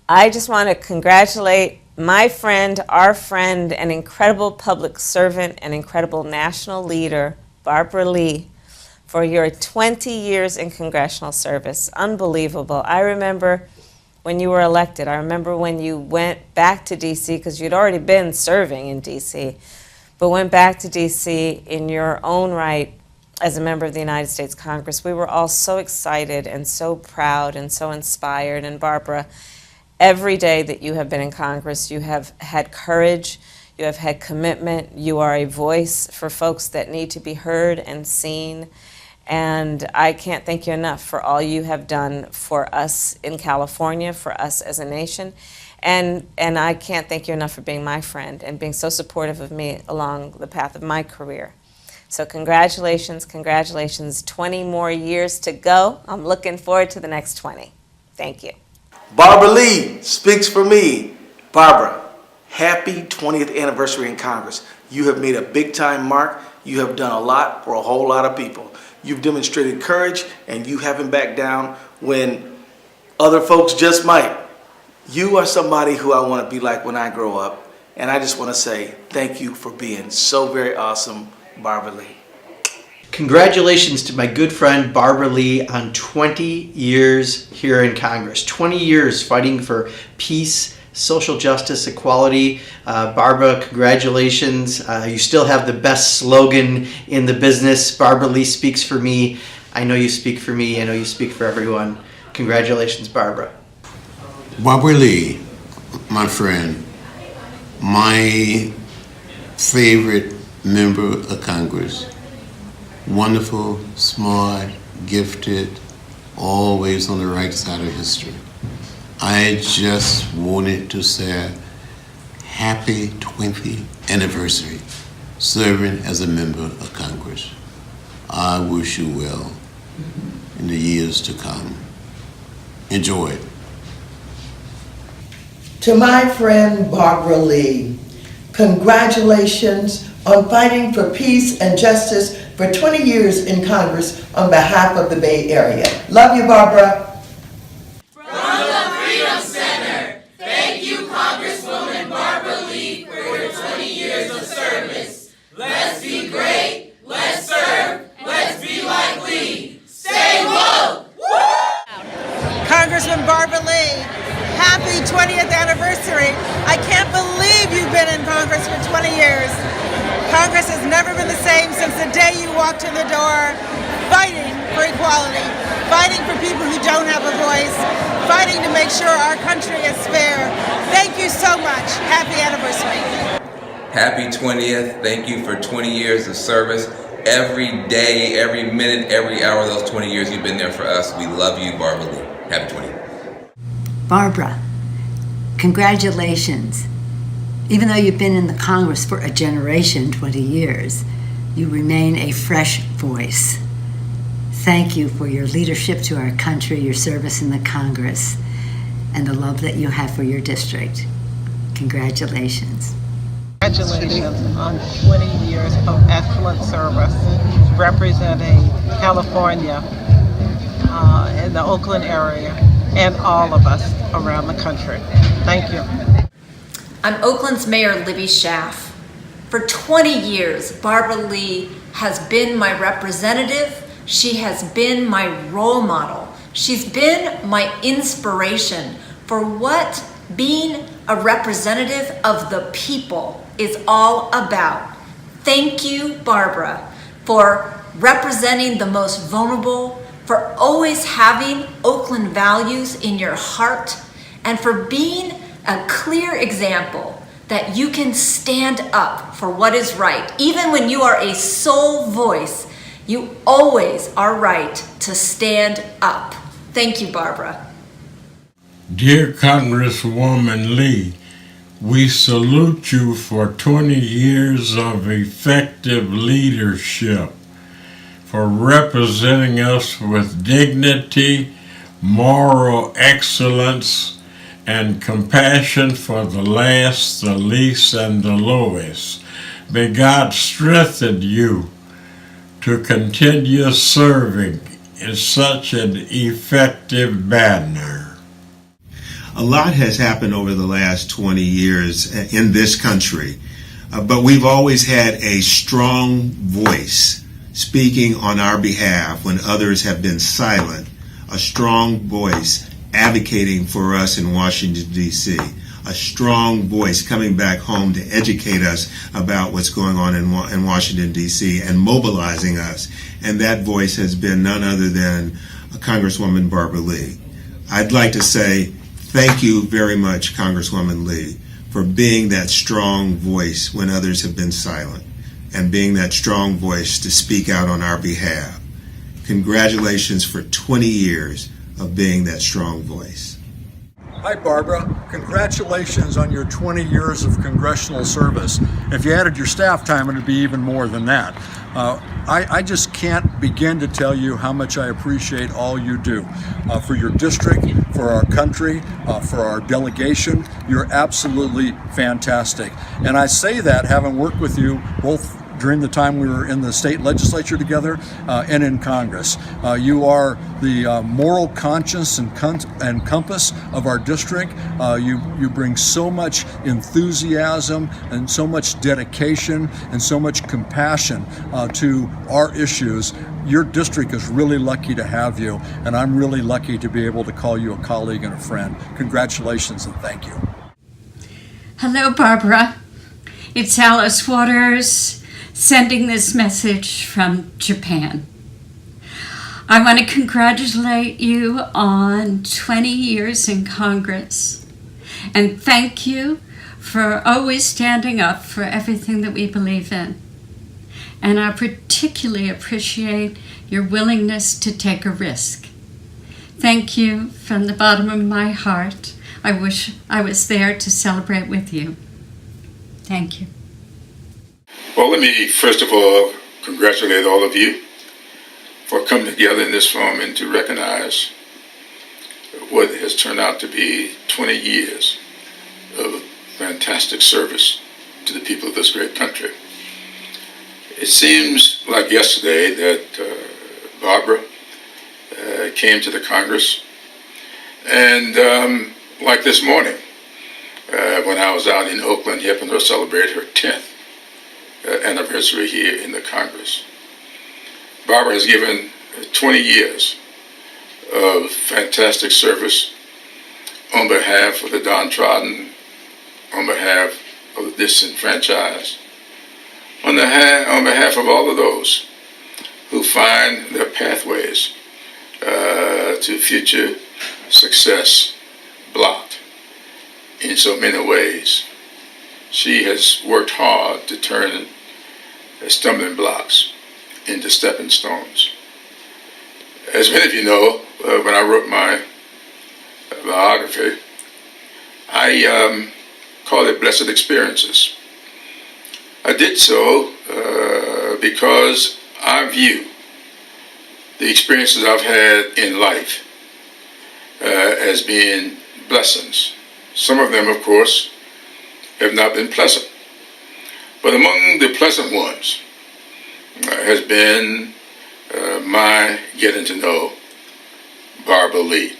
I just want to congratulate my friend, our friend, an incredible public servant, an incredible national leader, Barbara Lee, for your 20 years in congressional service. Unbelievable. I remember when you were elected. I remember when you went back to D.C., because you'd already been serving in D.C., but went back to D.C. in your own right as a member of the United States Congress. We were all so excited and so proud and so inspired. And Barbara, every day that you have been in Congress, you have had courage, you have had commitment, you are a voice for folks that need to be heard and seen. And I can't thank you enough for all you have done for us in California, for us as a nation. And I can't thank you enough for being my friend and being so supportive of me along the path of my career. So congratulations, congratulations. 20 more years to go. I'm looking forward to the next 20. Thank you. Barbara Lee speaks for me. Barbara, happy 20th anniversary in Congress. You have made a big time mark. You have done a lot for a whole lot of people. You've demonstrated courage and you haven't backed down when other folks just might. You are somebody who I want to be like when I grow up. And I just want to say thank you for being so very awesome, Barbara Lee. Congratulations to my good friend Barbara Lee on 20 years here in Congress. 20 years fighting for peace, social justice, equality. Barbara, congratulations. You still have the best slogan in the business. Barbara Lee speaks for me. I know you speak for me. I know you speak for everyone. Congratulations, Barbara. Barbara Lee, my friend, my favorite member of Congress. Wonderful, smart, gifted, always on the right side of history. I just wanted to say happy 20th anniversary serving as a member of Congress. I wish you well in the years to come. Enjoy it. To my friend Barbara Lee, congratulations on fighting for peace and justice for 20 years in Congress on behalf of the Bay Area. Love you, Barbara. From the Freedom Center, thank you, Congresswoman Barbara Lee, for your 20 years of service. Let's be great, let's serve, let's be like Lee. Stay woke! Congresswoman Barbara Lee, happy 20th anniversary. I can't believe you've been in Congress for 20 years. Congress has never been the same since the day you walked in the door, fighting for equality, fighting for people who don't have a voice, fighting to make sure our country is fair. Thank you so much. Happy anniversary. Happy 20th. Thank you for 20 years of service. Every day, every minute, every hour of those 20 years you've been there for us. We love you, Barbara Lee. Happy 20th. Barbara, congratulations. Even though you've been in the Congress for a generation, 20 years, you remain a fresh voice. Thank you for your leadership to our country, your service in the Congress, and the love that you have for your district. Congratulations. Congratulations on 20 years of excellent service representing California in the Oakland area and all of us around the country. Thank you. I'm Oakland's Mayor Libby Schaaf. For 20 years, Barbara Lee has been my representative. She has been my role model. She's been my inspiration for what being a representative of the people is all about. Thank you, Barbara, for representing the most vulnerable, for always having Oakland values in your heart, and for being a clear example that you can stand up for what is right. Even when you are a sole voice, you always are right to stand up. Thank you, Barbara. Dear Congresswoman Lee, we salute you for 20 years of effective leadership, for representing us with dignity, moral excellence, and compassion for the last, the least, and the lowest. May God strengthen you to continue serving in such an effective manner. A lot has happened over the last 20 years in this country, but we've always had a strong voice speaking on our behalf when others have been silent, a strong voice advocating for us in Washington, D.C., a strong voice coming back home to educate us about what's going on in Washington, D.C., and mobilizing us. And that voice has been none other than Congresswoman Barbara Lee. I'd like to say thank you very much, Congresswoman Lee, for being that strong voice when others have been silent, and being that strong voice to speak out on our behalf. Congratulations for 20 years of being that strong voice. Hi, Barbara. Congratulations on your 20 years of congressional service. If you added your staff time, it would be even more than that. I just can't begin to tell you how much I appreciate all you do for your district, for our country, for our delegation. You're absolutely fantastic. And I say that having worked with you both during the time we were in the state legislature together and in Congress. You are the moral conscience and compass of our district. You bring so much enthusiasm and so much dedication and so much compassion to our issues. Your district is really lucky to have you, and I'm really lucky to be able to call you a colleague and a friend. Congratulations and thank you. Hello, Barbara. It's Alice Waters, sending this message from Japan. I want to congratulate you on 20 years in Congress and thank you for always standing up for everything that we believe in. And I particularly appreciate your willingness to take a risk. Thank you from the bottom of my heart. I wish I was there to celebrate with you. Thank you. Well, let me first of all congratulate all of you for coming together in this forum and to recognize what has turned out to be 20 years of fantastic service to the people of this great country. It seems like yesterday that Barbara came to the Congress, and like this morning, when I was out in Oakland helping her celebrate her 10th anniversary here in the Congress. Barbara has given 20 years of fantastic service on behalf of the downtrodden, on behalf of the disenfranchised, on behalf of all of those who find their pathways to future success blocked in so many ways. She has worked hard to turn stumbling blocks into stepping stones. As many of you know, when I wrote my biography, I called it Blessed Experiences. I did so because I view the experiences I've had in life as being blessings. Some of them, of course, have not been pleasant. But among the pleasant ones has been my getting to know Barbara Lee.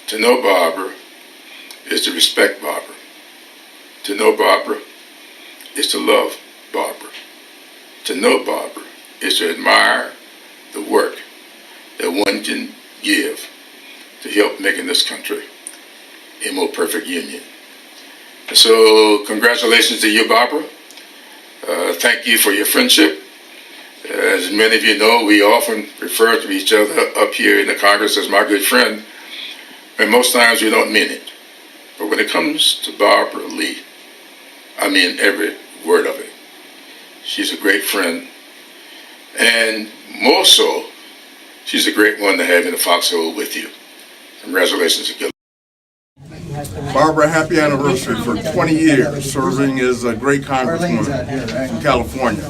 To know Barbara is to respect Barbara. To know Barbara is to love Barbara. To know Barbara is to admire the work that one can give to help making this country a more perfect union. So congratulations to you, Barbara. Thank you for your friendship. As many of you know, we often refer to each other up here in the Congress as my good friend, and most times we don't mean it. But when it comes to Barbara Lee, I mean every word of it. She's a great friend, and more so, she's a great one to have in the foxhole with you. Congratulations again. Barbara, happy anniversary for 20 years serving as a great congresswoman in California.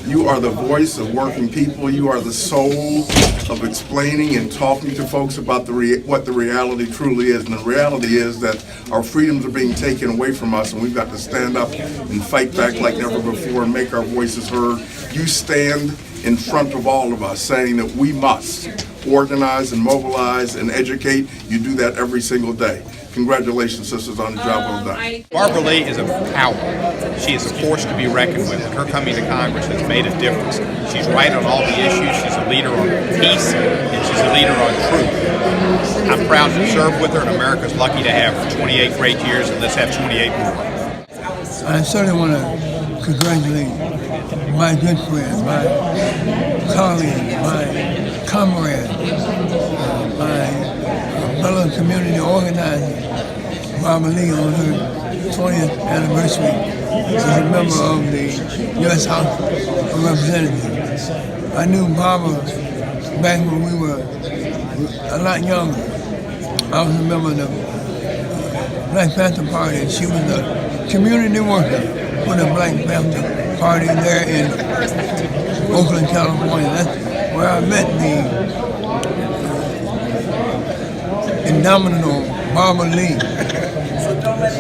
You are the voice of working people. You are the soul of explaining and talking to folks about what the reality truly is. And the reality is that our freedoms are being taken away from us, and we've got to stand up and fight back like never before and make our voices heard. You stand in front of all of us saying that we must organize and mobilize and educate. You do that every single day. Congratulations, sisters, on the job well done. Barbara Lee is a power. She is a force to be reckoned with, and her coming to Congress has made a difference. She's right on all the issues. She's a leader on peace, and she's a leader on truth. I'm proud to serve with her, and America's lucky to have her. 28 great years, and let's have 28 more. I certainly want to congratulate my good friend, my colleague, my comrade, my fellow community organizer, Barbara Lee, on her 20th anniversary as a member of the U.S. House of Representatives. I knew Barbara back when we were a lot younger. I was a member of the Black Panther Party, and she was a community worker for the Black Panther Party there in Oakland, California. That's where I met the indomitable Barbara Lee.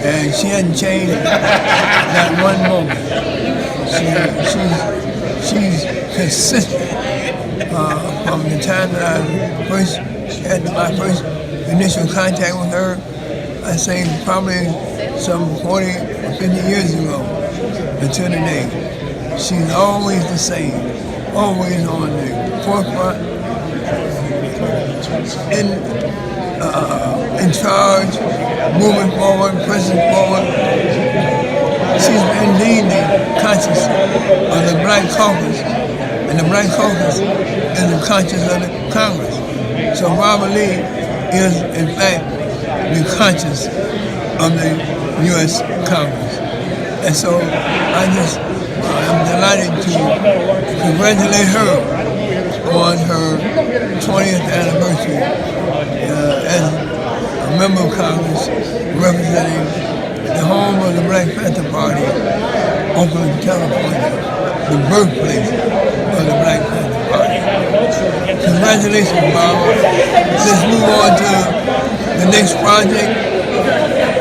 And she hadn't changed that one moment. She's consistent from the time that I first had my first initial contact with her. I say probably some 40 or 50 years ago until today. She's always the same, always on the forefront, in charge, moving forward, pressing forward. She's indeed the conscience of the Black Caucus, and the Black Caucus is the conscience of the Congress. So Barbara Lee is, in fact, the conscience of the U.S. Congress. And so I'm delighted to congratulate her on her 20th anniversary as a member of Congress representing the home of the Black Panther Party, Oakland, California, the birthplace of the Black Panther Party. Congratulations, Barbara. Let's move on to the next project,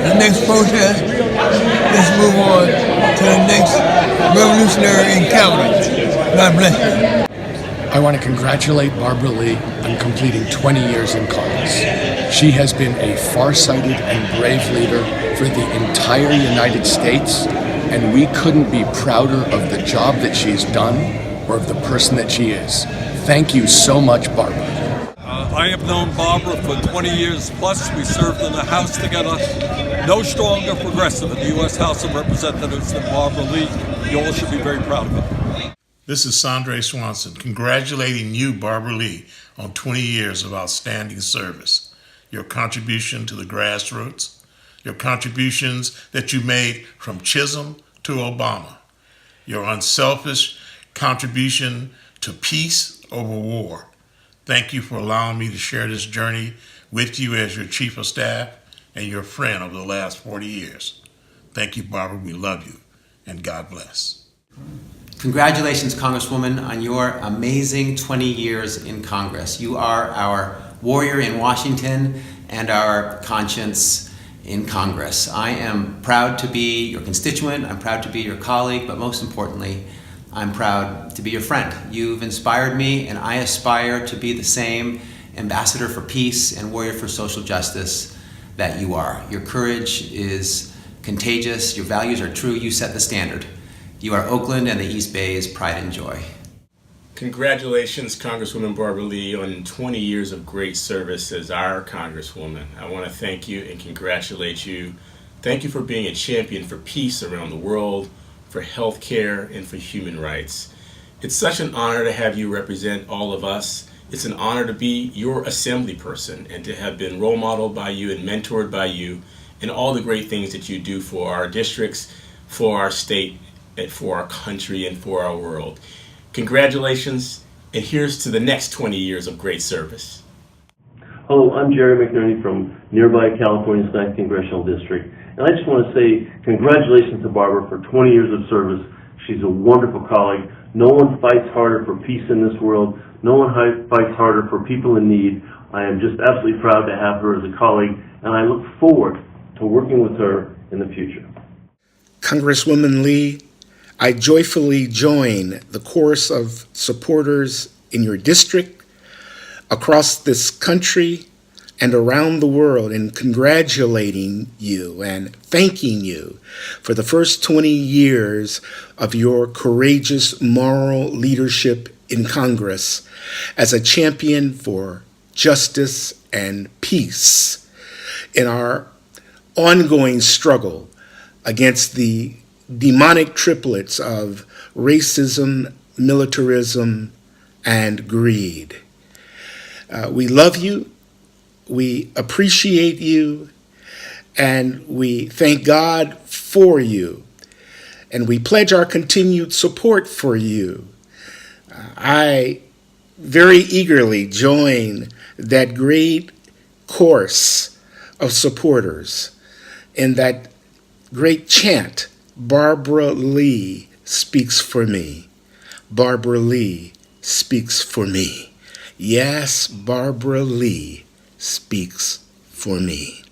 the next protest. Let's move on to the next revolutionary encounter. God bless you. I want to congratulate Barbara Lee on completing 20 years in Congress. She has been a farsighted and brave leader for the entire United States, and we couldn't be prouder of the job that she's done or of the person that she is. Thank you so much, Barbara. I have known Barbara for 20 years plus. We served in the House together. No stronger progressive in the U.S. House of Representatives than Barbara Lee. You all should be very proud of her. This is Sandre Swanson congratulating you, Barbara Lee, on 20 years of outstanding service. Your contribution to the grassroots, your contributions that you made from Chisholm to Obama, your unselfish contribution to peace over war. Thank you for allowing me to share this journey with you as your Chief of Staff and your friend over the last 40 years. Thank you, Barbara. We love you, and God bless. Congratulations, Congresswoman, on your amazing 20 years in Congress. You are our warrior in Washington and our conscience in Congress. I am proud to be your constituent, I'm proud to be your colleague, but most importantly, I'm proud to be your friend. You've inspired me, and I aspire to be the same ambassador for peace and warrior for social justice that you are. Your courage is contagious, your values are true, you set the standard. You are Oakland and the East Bay's pride and joy. Congratulations, Congresswoman Barbara Lee, on 20 years of great service as our Congresswoman. I want to thank you and congratulate you. Thank you for being a champion for peace around the world, for health care, and for human rights. It's such an honor to have you represent all of us. It's an honor to be your assembly person and to have been role modeled by you and mentored by you in all the great things that you do for our districts, for our state, and for our country, and for our world. Congratulations, and here's to the next 20 years of great service. Hello, I'm Jerry McNerney from nearby California's 9th Congressional District. And I just want to say congratulations to Barbara for 20 years of service. She's a wonderful colleague. No one fights harder for peace in this world. No one fights harder for people in need. I am just absolutely proud to have her as a colleague, and I look forward to working with her in the future. Congresswoman Lee, I joyfully join the chorus of supporters in your district across this country and around the world in congratulating you and thanking you for the first 20 years of your courageous moral leadership in Congress as a champion for justice and peace in our ongoing struggle against the demonic triplets of racism, militarism, and greed. We love you, we appreciate you, and we thank God for you, and we pledge our continued support for you. I very eagerly join that great chorus of supporters in that great chant, Barbara Lee speaks for me. Barbara Lee speaks for me. Yes, Barbara Lee speaks for me.